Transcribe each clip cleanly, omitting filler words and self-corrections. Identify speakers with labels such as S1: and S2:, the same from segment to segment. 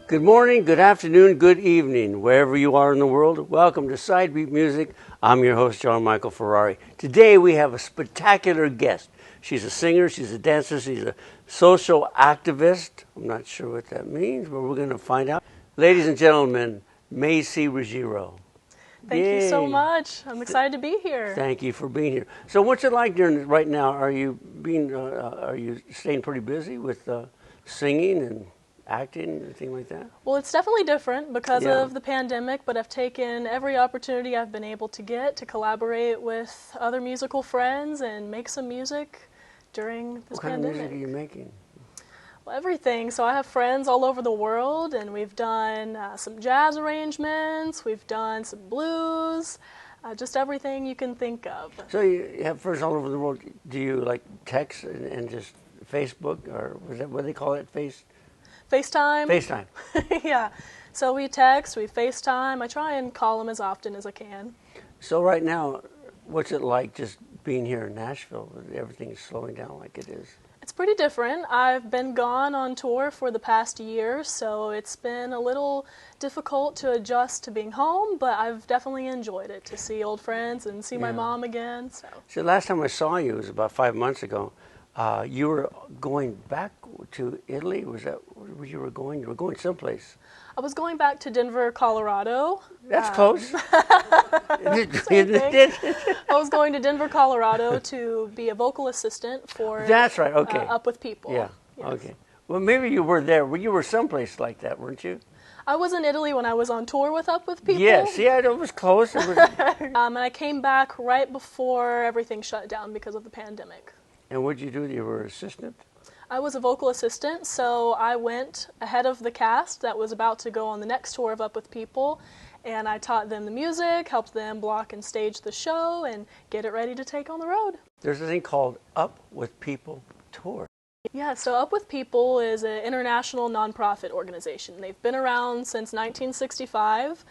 S1: Good morning, good afternoon, good evening, wherever you are in the world. Welcome to Sidebeat Music. I'm your host, John Michael Ferrari. Today we have a spectacular guest. She's a singer, she's a dancer, she's a social activist. I'm not sure what that means, but we're going to find out. Ladies and gentlemen, Macy Ruggiero.
S2: Thank you so much. I'm excited to be here.
S1: Thank you for being here. So, what's it like during right now? Are you staying pretty busy with singing and acting and anything like that?
S2: Well, it's definitely different because of the pandemic, but I've taken every opportunity I've been able to get to collaborate with other musical friends and make some music during this pandemic.
S1: What kind of music are you making?
S2: Well, everything. So I have friends all over the world, and we've done some jazz arrangements, we've done some blues, just everything you can think of.
S1: So you have friends all over the world. Do you like text and just Facebook, or was that what they call it?
S2: FaceTime.
S1: FaceTime.
S2: Yeah. So we text, we FaceTime. I try and call them as often as I can.
S1: So right now, what's it like just being here in Nashville? Everything is slowing down like it is.
S2: It's pretty different. I've been gone on tour for the past year, so it's been a little difficult to adjust to being home, but I've definitely enjoyed it, to see old friends and see my mom again.
S1: So last time I saw you was about 5 months ago. You were going back to Italy? Was that where you were going? You were going someplace.
S2: I was going back to Denver, Colorado.
S1: That's close.
S2: I was going to Denver, Colorado to be a vocal assistant for
S1: That's right, okay.
S2: Up With People.
S1: Yeah,
S2: yes.
S1: Okay. Well, maybe you were there. You were someplace like that, weren't you?
S2: I was in Italy when I was on tour with Up With People.
S1: Yes, yeah, it was close. It was...
S2: and I came back right before everything shut down because of the pandemic.
S1: And what did you do? You were an assistant?
S2: I was a vocal assistant, so I went ahead of the cast that was about to go on the next tour of Up With People, and I taught them the music, helped them block and stage the show, and get it ready to take on the road.
S1: There's a thing called Up With People Tour.
S2: Yeah, so Up With People is an international nonprofit organization. They've been around since 1965.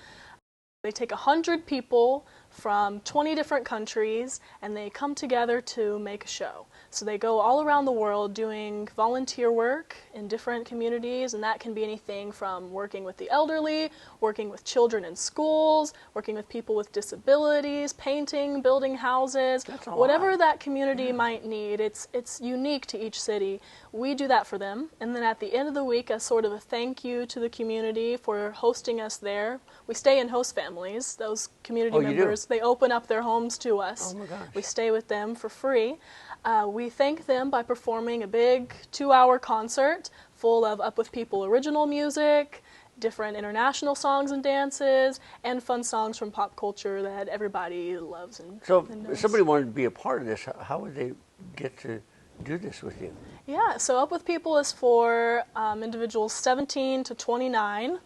S2: They take 100 people from 20 different countries, and they come together to make a show. So they go all around the world doing volunteer work in different communities, and that can be anything from working with the elderly, working with children in schools, working with people with disabilities, painting, building houses, whatever that community might need. It's unique to each city. We do that for them, and then at the end of the week, as sort of a thank you to the community for hosting us there, we stay in host families. Those community members, they open up their homes to us.
S1: Oh my gosh.
S2: We stay with them for free. We thank them by performing a big 2-hour concert full of Up With People original music, different international songs and dances, and fun songs from pop culture that everybody loves and
S1: So
S2: knows.
S1: if somebody wanted to be a part of this, how would they get to do this with you?
S2: Yeah, so Up With People is for individuals 17 to 29.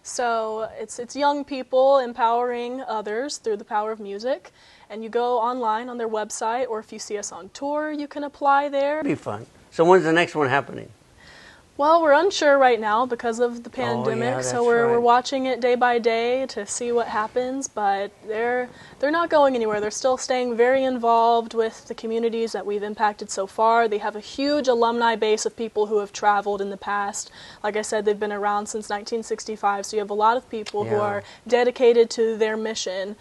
S2: So it's young people empowering others through the power of music. And you go online on their website, or if you see us on tour, you can apply there.
S1: It'd be fun. So when's the next one happening?
S2: Well, we're unsure right now because of the pandemic, so we're watching it day by day to see what happens, but they're not going anywhere. They're still staying very involved with the communities that we've impacted so far. They have a huge alumni base of people who have traveled in the past. Like I said, they've been around since 1965, so you have a lot of people who are dedicated to their mission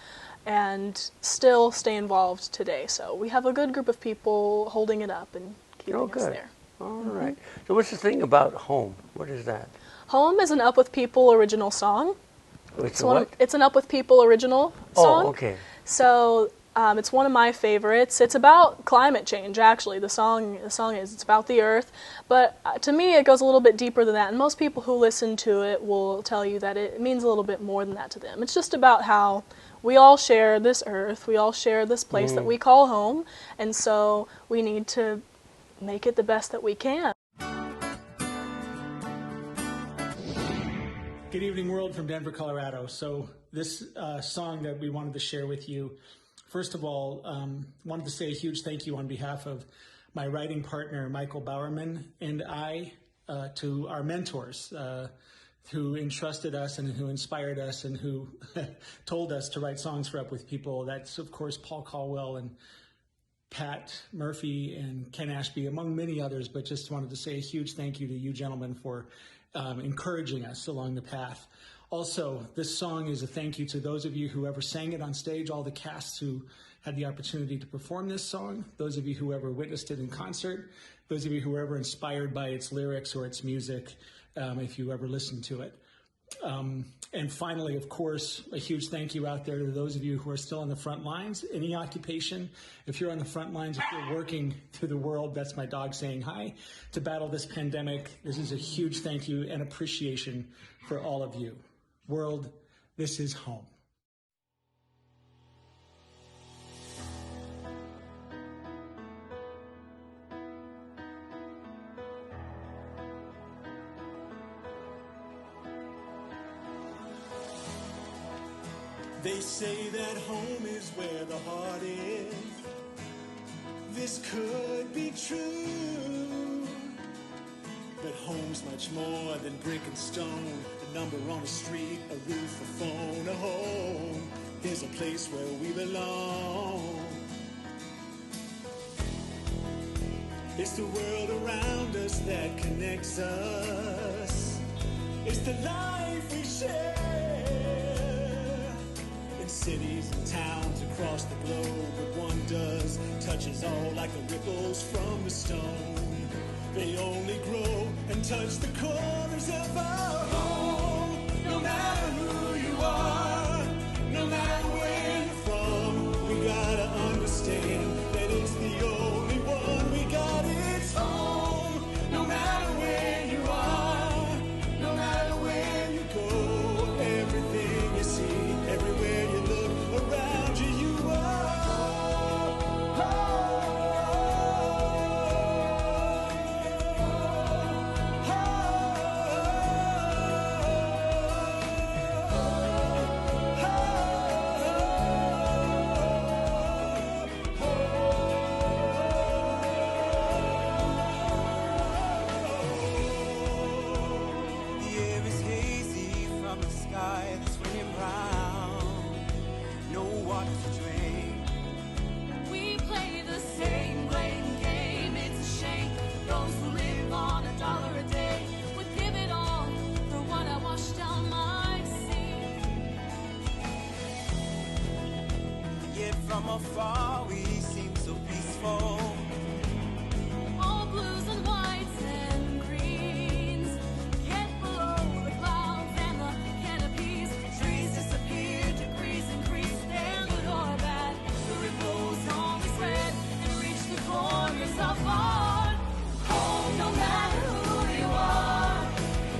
S2: and still stay involved today. So we have a good group of people holding it up and keeping us there.
S1: All right. So what's the thing about Home? What is that?
S2: Home is an Up With People original song.
S1: It's what?
S2: It's an Up With People original song.
S1: Oh, okay.
S2: So it's one of my favorites. It's about climate change, actually. The song is. It's about the earth. But to me, it goes a little bit deeper than that. And most people who listen to it will tell you that it means a little bit more than that to them. It's just about how we all share this earth. We all share this place that we call home. And so we need to make it the best that we can.
S3: Good evening, world, from Denver, Colorado. So this song that we wanted to share with you, first of all, wanted to say a huge thank you on behalf of my writing partner, Michael Bowerman, and I, to our mentors who entrusted us and who inspired us and who told us to write songs for Up With People. That's, of course, Paul Caldwell and Pat Murphy and Ken Ashby, among many others, but just wanted to say a huge thank you to you gentlemen for encouraging us along the path. Also, this song is a thank you to those of you who ever sang it on stage, all the casts who had the opportunity to perform this song, those of you who ever witnessed it in concert, those of you who were ever inspired by its lyrics or its music, if you ever listened to it. And finally, of course, a huge thank you out there to those of you who are still on the front lines, any occupation. If you're on the front lines, if you're working through the world, that's my dog saying hi, to battle this pandemic. This is a huge thank you and appreciation for all of you. World, this is home.
S4: They say that home is where the heart is. This could be true, but home's much more than brick and stone. A number on the street, a roof, a phone, a home is a place where we belong. It's the world around us that connects us. It's the life we share. Cities and towns across the globe, but one does touches all like the ripples from the stone. They only grow and touch the corners of our home. No matter who you are, no matter where you're from, we gotta understand that it's the only one we got. It's home. No matter where you are, no matter where you go, everything you see, everywhere you look around you, you are the air is hazy from the sky that's swinging round. No water to drink.
S5: We play the same blame game. It's a shame those who live on $1 a day would give it all for what I washed down my sink.
S4: Yet from afar we seem so peaceful.
S5: All blues and whites and greens. Get below the clouds and the canopies. Trees disappear, degrees increase. Stand good or bad, the ripples only spread and reach the corners of our home. No matter who you are,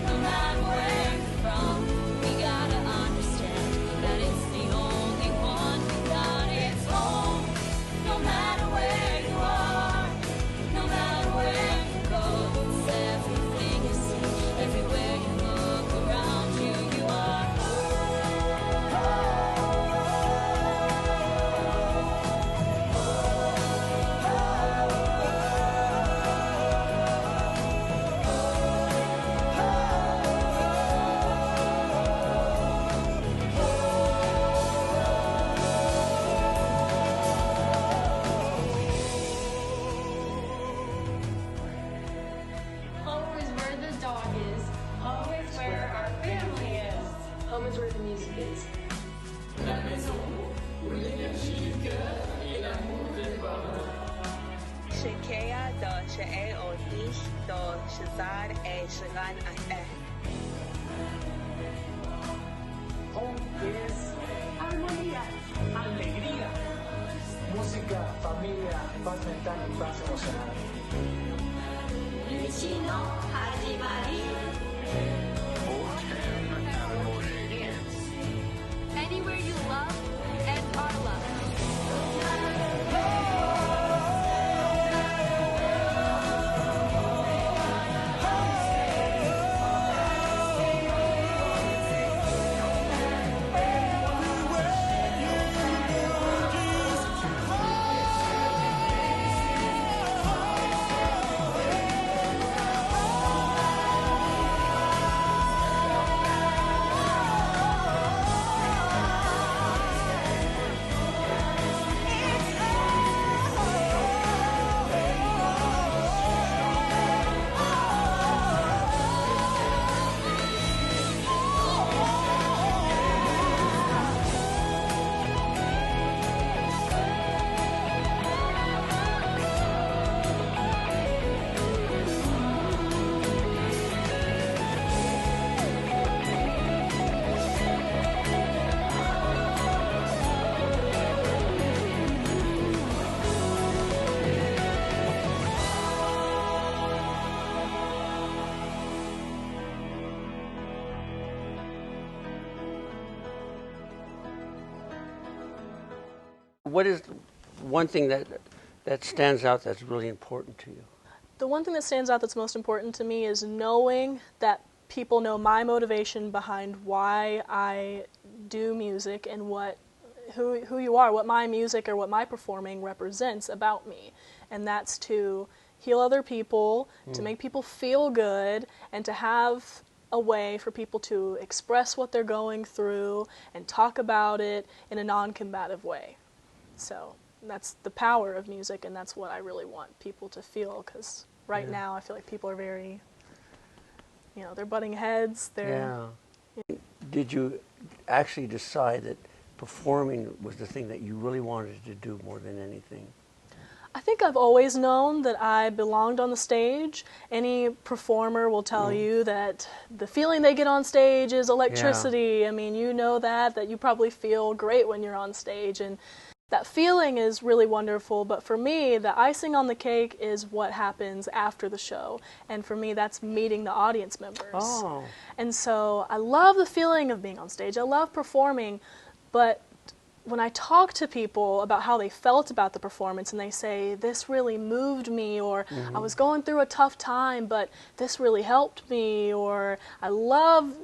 S5: no matter where you're from, we gotta understand that it's the only one we got. It's home. No matter where you are, no matter where you go, it's everything you see, everywhere you look around you, you are
S6: Home is where the dog is. Home is where our family is. Home is where the music is.
S7: Shekea do she'e o ish do shazar e shagan ahe.
S8: Home es armonía, alegría, música, familia, paz mental y paz emocional.
S5: anywhere you love and are loved.
S1: What is one thing that stands out that's really important to you?
S2: The one thing that stands out that's most important to me is knowing that people know my motivation behind why I do music and who you are, what my music or what my performing represents about me. And that's to heal other people, to make people feel good, and to have a way for people to express what they're going through and talk about it in a non-combative way. So that's the power of music, and that's what I really want people to feel, because right now I feel like people are very, they're butting heads.
S1: Did you actually decide that performing was the thing that you really wanted to do more than anything?
S2: I think I've always known that I belonged on the stage. Any performer will tell you that the feeling they get on stage is electricity. I mean, you know that you probably feel great when you're on stage, and that feeling is really wonderful. But for me, the icing on the cake is what happens after the show. And for me, that's meeting the audience members.
S1: Oh.
S2: And so I love the feeling of being on stage. I love performing, but when I talk to people about how they felt about the performance and they say, this really moved me, or I was going through a tough time, but this really helped me, or I love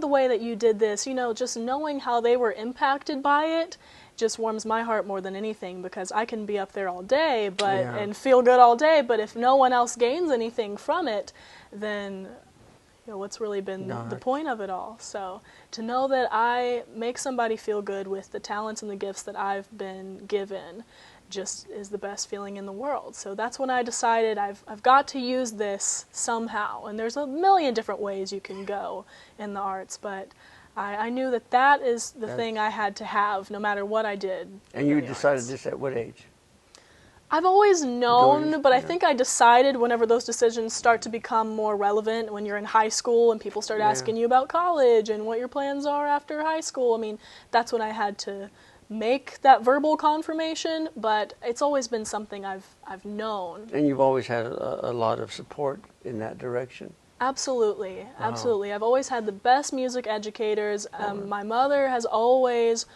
S2: the way that you did this, just knowing how they were impacted by it just warms my heart more than anything, because I can be up there all day and feel good all day, but if no one else gains anything from it, then what's really been the point of it all? So to know that I make somebody feel good with the talents and the gifts that I've been given just is the best feeling in the world. So that's when I decided I've got to use this somehow. And there's a million different ways you can go in the arts, but I knew that is the thing I had to have no matter what I did.
S1: And you decided this at what age?
S2: I've always known, but I think I decided whenever those decisions start to become more relevant, when you're in high school and people start asking you about college and what your plans are after high school. I mean, that's when I had to make that verbal confirmation, but it's always been something I've known.
S1: And you've always had a lot of support in that direction?
S2: Absolutely, absolutely. I've always had the best music educators. My mother has always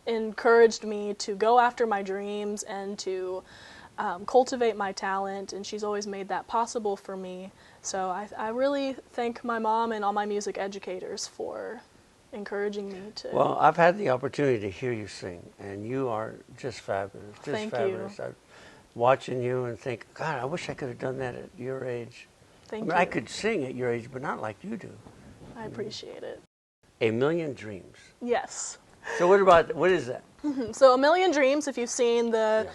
S2: encouraged me to go after my dreams and to cultivate my talent, and she's always made that possible for me. So I really thank my mom and all my music educators for encouraging me to.
S1: Well, I've had the opportunity to hear you sing, and you are just fabulous. Just
S2: Thank
S1: fabulous.
S2: you.
S1: I'm watching you and think, God, I wish I could have done that at your age.
S2: Thank you.
S1: I could sing at your age, but not like you do.
S2: I appreciate it.
S1: A Million Dreams.
S2: Yes.
S1: So what is that?
S2: So A Million Dreams, if you've seen the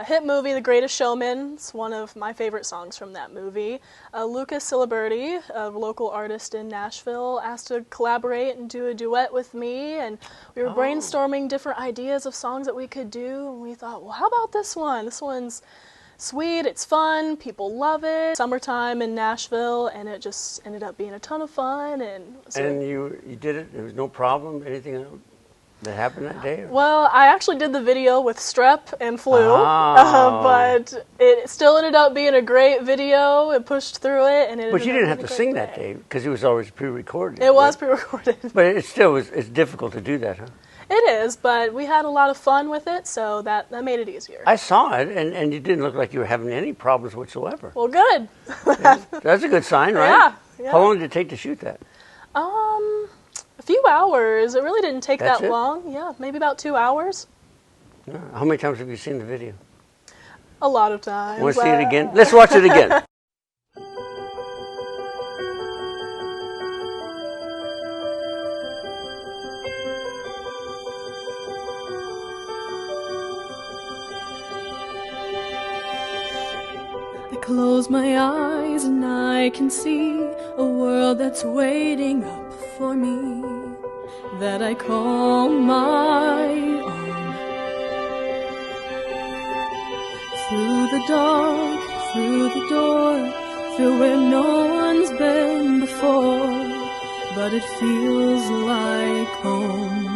S2: hit movie The Greatest Showman, it's one of my favorite songs from that movie. Lucas Ciliberti, a local artist in Nashville, asked to collaborate and do a duet with me, and we were brainstorming different ideas of songs that we could do, and we thought, well, how about this one? This one's sweet, it's fun, people love it. Summertime in Nashville, and it just ended up being a ton of fun. And
S1: you did it? There was no problem? Anything that happened that day?
S2: Well, I actually did the video with strep and flu, but it still ended up being a great video. It pushed through it, and
S1: But you didn't have to sing that day because it was always pre-recorded.
S2: It was pre-recorded.
S1: But it still was. It's difficult to do that, huh?
S2: It is, but we had a lot of fun with it, so that made it easier.
S1: I saw it, and you didn't look like you were having any problems whatsoever.
S2: Well, good.
S1: That's a good sign, right?
S2: Yeah.
S1: How long did it take to shoot that?
S2: A few hours. It really didn't take that long. Yeah, maybe about 2 hours.
S1: How many times have you seen the video?
S2: A lot of times.
S1: Want to see it again? Let's watch it again.
S5: Close my eyes and I can see a world that's waiting up for me, that I call my own. Through the dark, through the door, through where no one's been before, but it feels like home.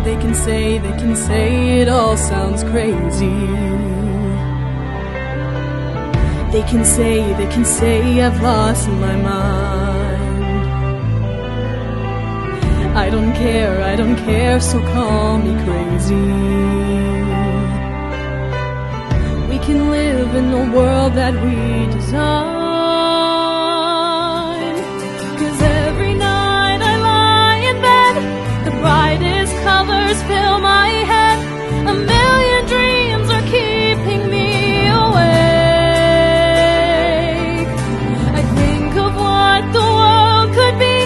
S5: They can say it all sounds crazy. They can say I've lost my mind.
S2: I don't care, so call me crazy. We can live in the world that we design. 'Cause every night I lie in bed, the brightest colors fill my head. A million dreams are keeping me awake. I think of what the world could be,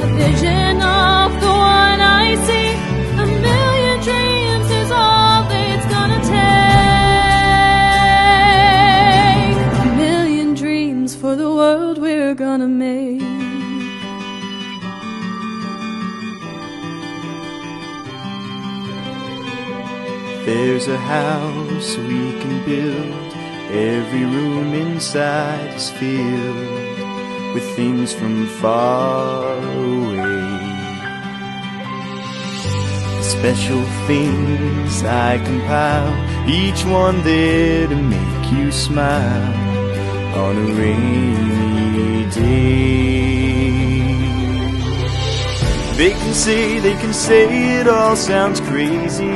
S2: a vision of the one I see. A million dreams is all it's gonna take. A million dreams for the world we're gonna make.
S9: There's a house we can build. Every room inside is filled with things from far away. Special things I compile, each one there to make you smile on a rainy day. They can say it all sounds crazy.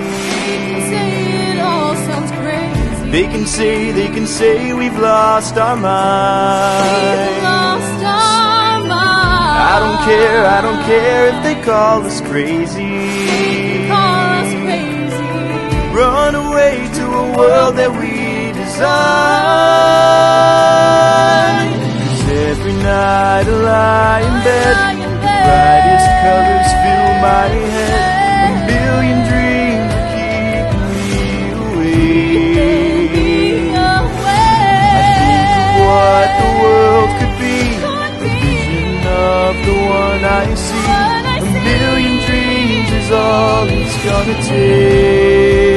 S9: They can say we've lost our minds. I don't care if they call us crazy. Run away to a world that we design. 'Cause every night I lie in bed, the brightest colors fill my head. A million dreams are keeping me awake. I think of what the world could be, a vision of the one I see. A million dreams is all it's gonna take.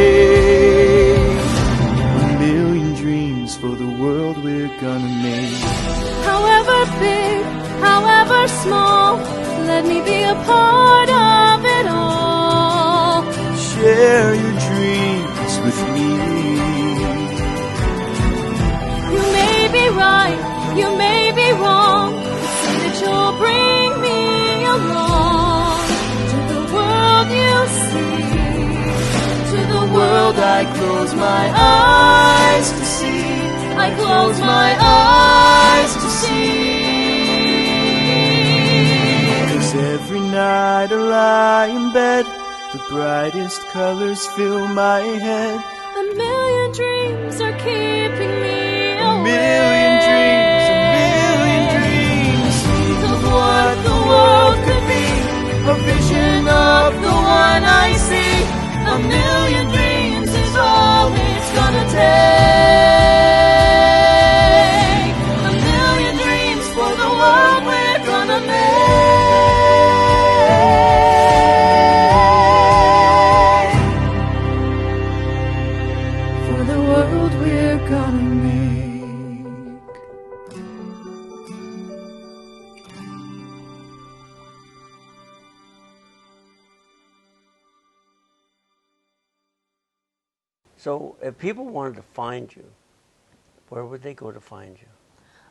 S9: A million dreams for the world we're gonna make.
S2: However big, however small, let me be a part of it all.
S9: Share your dreams with me.
S2: You may be right, you may be wrong, but say that you'll bring me along to the world you see, to the world I close my eyes to see. I close my eyes to see.
S9: 'Cause every night I lie in bed, the brightest colors fill my head.
S2: A million dreams are keeping me
S9: A million dreams, a million dreams.
S2: Think of what the world could be,
S9: A vision of the one I see.
S2: a million dreams is all it's gonna take. A million dreams for the world we're gonna make. For the world we're gonna make.
S1: So if people wanted to find you, where would they go to find you?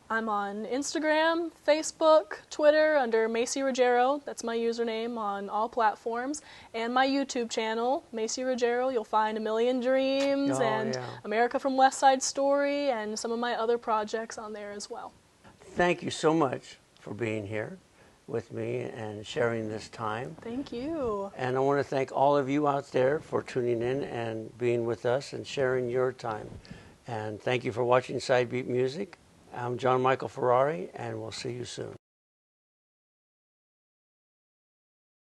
S2: I'm on Instagram, Facebook, Twitter under Macy Ruggiero. That's my username on all platforms. And my YouTube channel, Macy Ruggiero. You'll find A Million Dreams and America from West Side Story and some of my other projects on there as well.
S1: Thank you so much for being here with me and sharing this time.
S2: Thank you.
S1: And I want to thank all of you out there for tuning in and being with us and sharing your time. And thank you for watching Sidebeat Music. I'm John Michael Ferrari, and we'll see you soon.